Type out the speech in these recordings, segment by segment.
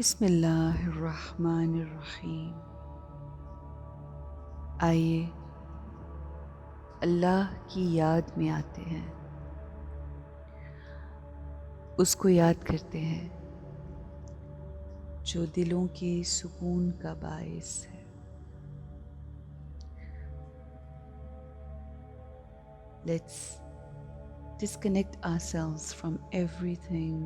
बिस्मिल्लाहिर्रहमानिर्रहीम। आइए अल्लाह की याद में आते हैं, उसको याद करते हैं जो दिलों के सुकून का बाइस है। Let's disconnect ourselves from everything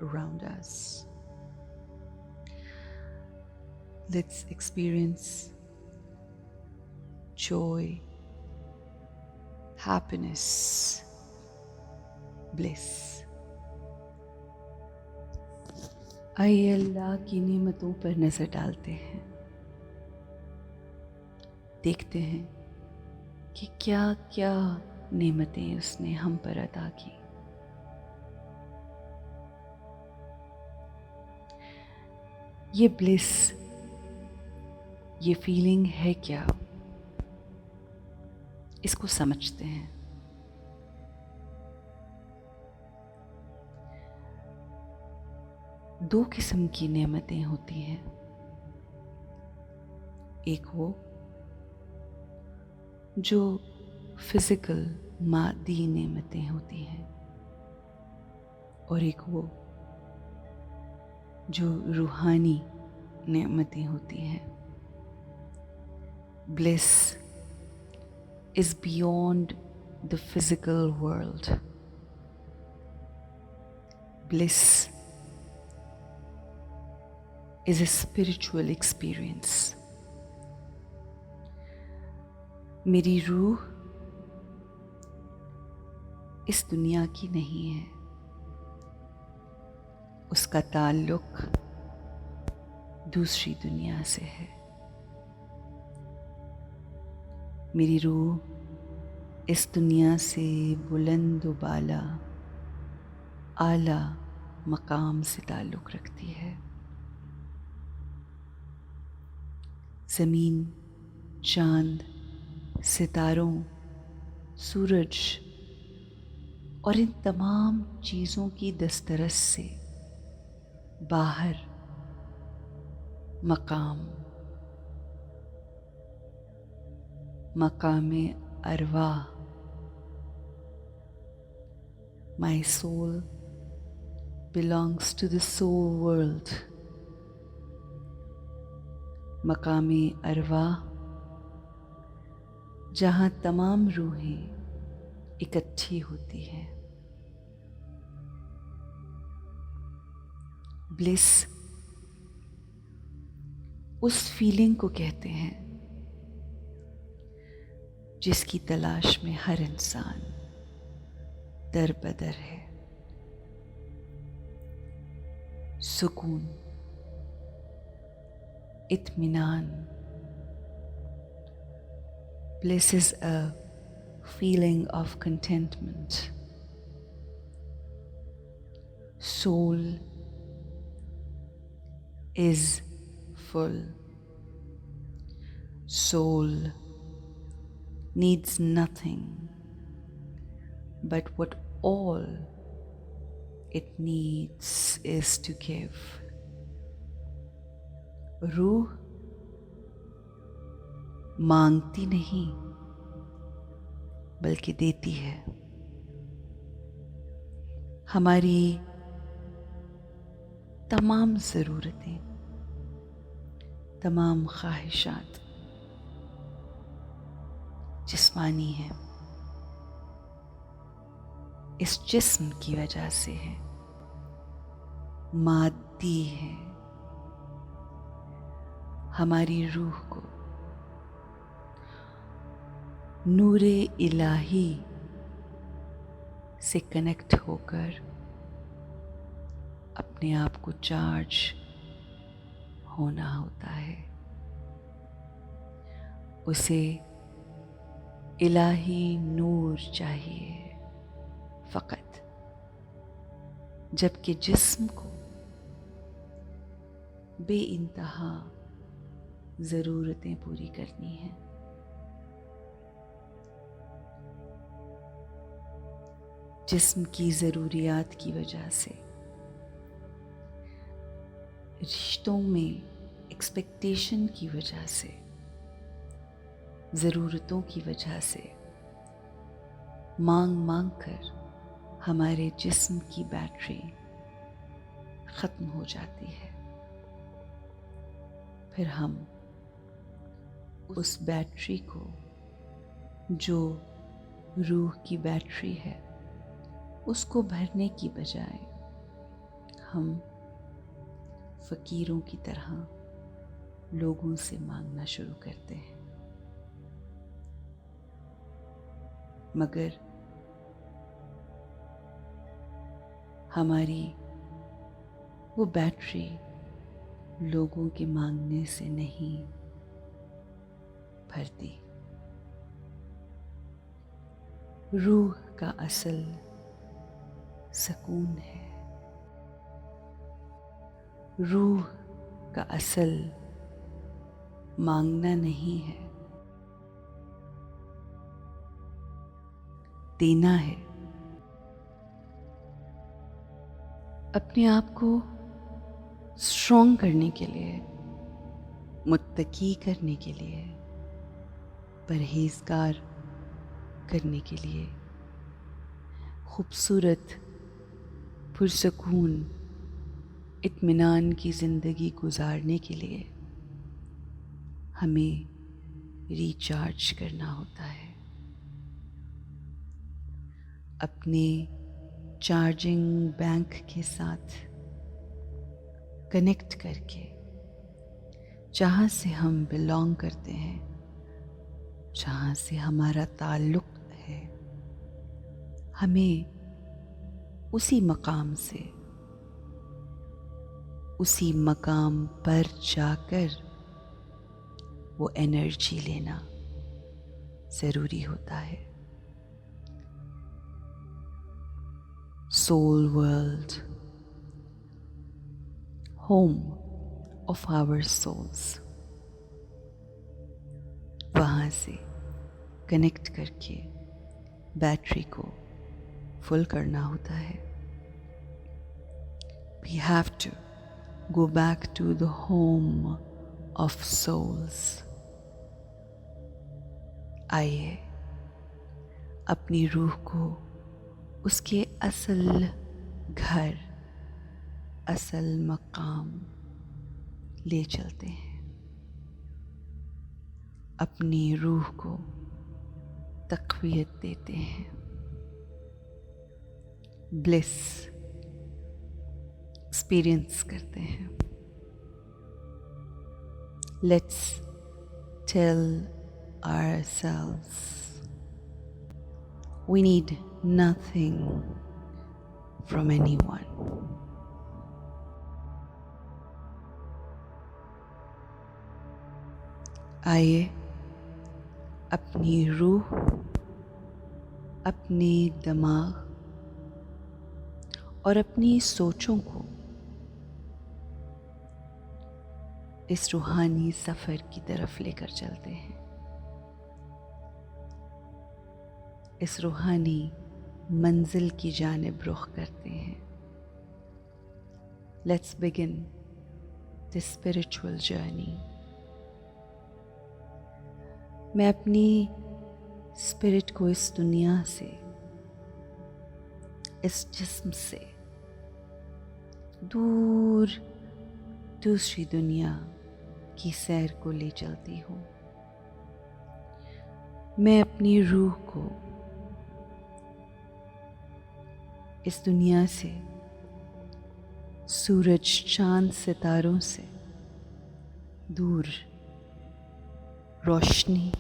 around us. Let's experience joy, happiness, bliss. आइए अल्लाह की नेमतों पर नजर डालते हैं, देखते हैं कि क्या क्या नेमतें उसने हम पर अता की। ये ब्लिस, ये फीलिंग है क्या, इसको समझते हैं। दो किस्म की नेमतें होती हैं, एक वो जो फिजिकल मादी नेमतें होती हैं और एक वो जो रूहानी नेमतें होती हैं। Bliss is beyond the physical world. Bliss is a spiritual experience. मेरी रूह इस दुनिया की नहीं है, उसका ताल्लुक दूसरी दुनिया से है। मेरी रूह इस दुनिया से बुलंद व बाला आला मकाम से ताल्लुक़ रखती है। ज़मीन, चाँद, सितारों, सूरज और इन तमाम चीज़ों की दस्तरस से बाहर मकाम, मकामे अरवाह, my soul belongs to the soul world. मकामे अरवाह, जहाँ तमाम रूहें इकट्ठी होती हैं। ब्लिस उस फीलिंग को कहते हैं जिसकी तलाश में हर इंसान दर बदर है। सुकून, इत्मीनान। Bliss is a feeling of contentment. Soul is full. Soul needs nothing but what all it needs is to give. रूह मांगती नहीं बल्कि देती है। हमारी तमाम ज़रूरतें, तमाम ख्वाहिशात जिस्मानी हैं, इस जिस्म की वजह से है, मादी है। हमारी रूह को नूरे इलाही से कनेक्ट होकर अपने आप को चार्ज होना होता है। उसे इलाही नूर चाहिए फकत, जबकि जिस्म को बेइंतहा ज़रूरतें पूरी करनी हैं। जिस्म की ज़रूरियात की वजह से रिश्तों में एक्सपेक्टेशन की वजह से, ज़रूरतों की वजह से मांग मांग कर हमारे जिस्म की बैटरी ख़त्म हो जाती है। फिर हम उस बैटरी को, जो रूह की बैटरी है, उसको भरने की बजाय हम फ़कीरों की तरह लोगों से मांगना शुरू करते हैं। मगर हमारी वो बैटरी लोगों के मांगने से नहीं भरती। रूह का असल सकून है। रूह का असल मांगना नहीं है, देना है। अपने आप को स्ट्रॉन्ग करने के लिए, मुत्तकी करने के लिए, परहेज़गार करने के लिए, खूबसूरत, पुरसकून, इत्मीनान की ज़िंदगी गुजारने के लिए हमें रिचार्ज करना होता है। अपने चार्जिंग बैंक के साथ कनेक्ट करके, जहाँ से हम बिलोंग करते हैं, जहाँ से हमारा ताल्लुक़ है, हमें उसी मकाम से, उसी मकाम पर जाकर वो एनर्जी लेना ज़रूरी होता है। Soul world, home of our souls, वहाँ से कनेक्ट करके बैटरी को फुल करना होता है। We have to go back to the home of souls. आइए अपनी रूह को उसके असल घर, असल मकाम ले चलते हैं। अपनी रूह को तक़वियत देते हैं। ब्लिस एक्सपीरियंस करते हैं। Let's tell ourselves we need nothing from anyone. आइए अपनी रूह, अपने दिमाग और अपनी सोचों को इस रूहानी सफ़र की तरफ लेकर चलते हैं। इस रूहानी मंजिल की जानिब रुख करते हैं। Let's begin this spiritual journey. मैं अपनी स्पिरिट को इस दुनिया से, इस जिस्म से दूर दूसरी दुनिया की सैर को ले चलती हूँ। मैं अपनी रूह को इस दुनिया से, सूरज, चांद, सितारों से दूर रोशनी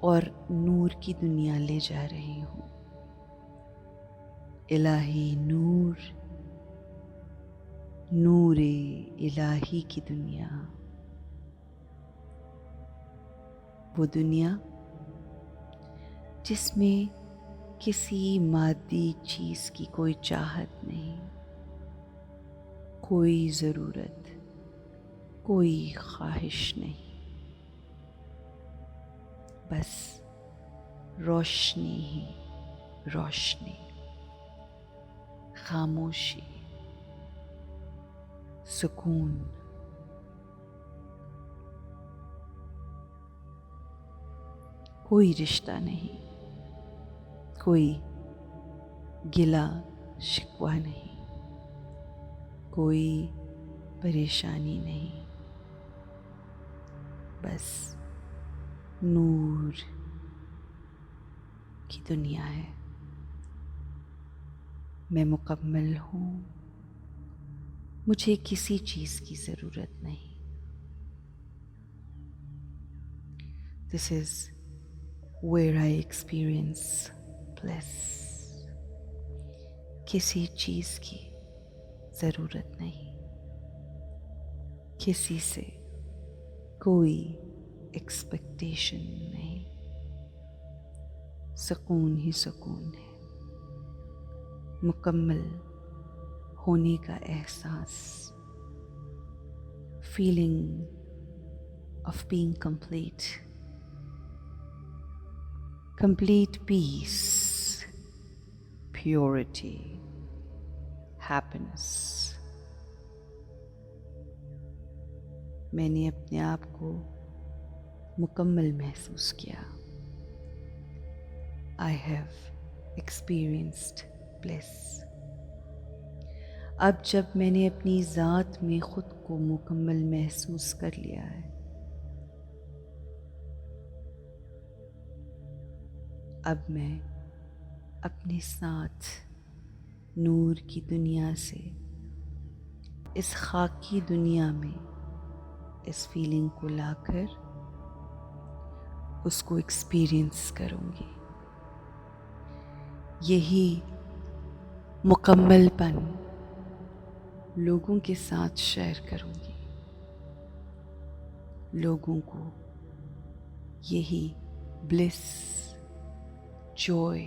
और नूर की दुनिया ले जा रही हूँ। इलाही नूर, नूरे इलाही की दुनिया, वो दुनिया जिसमें किसी मादी चीज़ की कोई चाहत नहीं, कोई ज़रूरत, कोई ख्वाहिश नहीं, बस रोशनी ही रोशनी, खामोशी, सुकून, कोई रिश्ता नहीं, कोई गिला शिकवा नहीं, कोई परेशानी नहीं, बस नूर की दुनिया है। मैं मुकम्मल हूँ, मुझे किसी चीज़ की ज़रूरत नहीं। This is where I experience bliss. किसी चीज़ की ज़रूरत नहीं, किसी से कोई एक्सपेक्टेशन नहीं, सुकून ही सुकून है। मुकम्मल होने का एहसास, feeling of being complete, complete peace, purity, happiness. मैंने अपने आप को मुकम्मल महसूस किया। I have experienced bliss. अब जब मैंने अपनी ज़ात में ख़ुद को मुकम्मल महसूस कर लिया है, अब मैं अपने साथ नूर की दुनिया से इस खाकी दुनिया में इस फीलिंग को लाकर उसको एक्सपीरियंस करूँगी। यही मुकम्मलपन लोगों के साथ शेयर करूँगी, लोगों को यही ब्लिस, जॉय,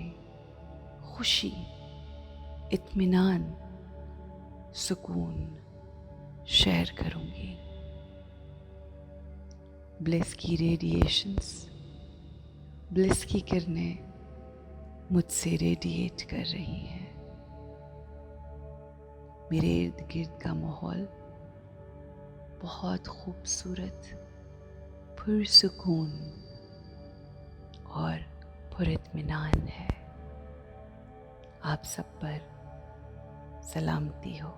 खुशी, इत्मीनान, सुकून शेयर करूँगी। ब्लिस की रेडिएशंस, ब्लिस की किरणें मुझसे रेडिएट कर रही हैं। मेरे इर्द गिर्द का माहौल बहुत खूबसूरत, पुरसुकून और पुरित्मीनान है। आप सब पर सलामती हो।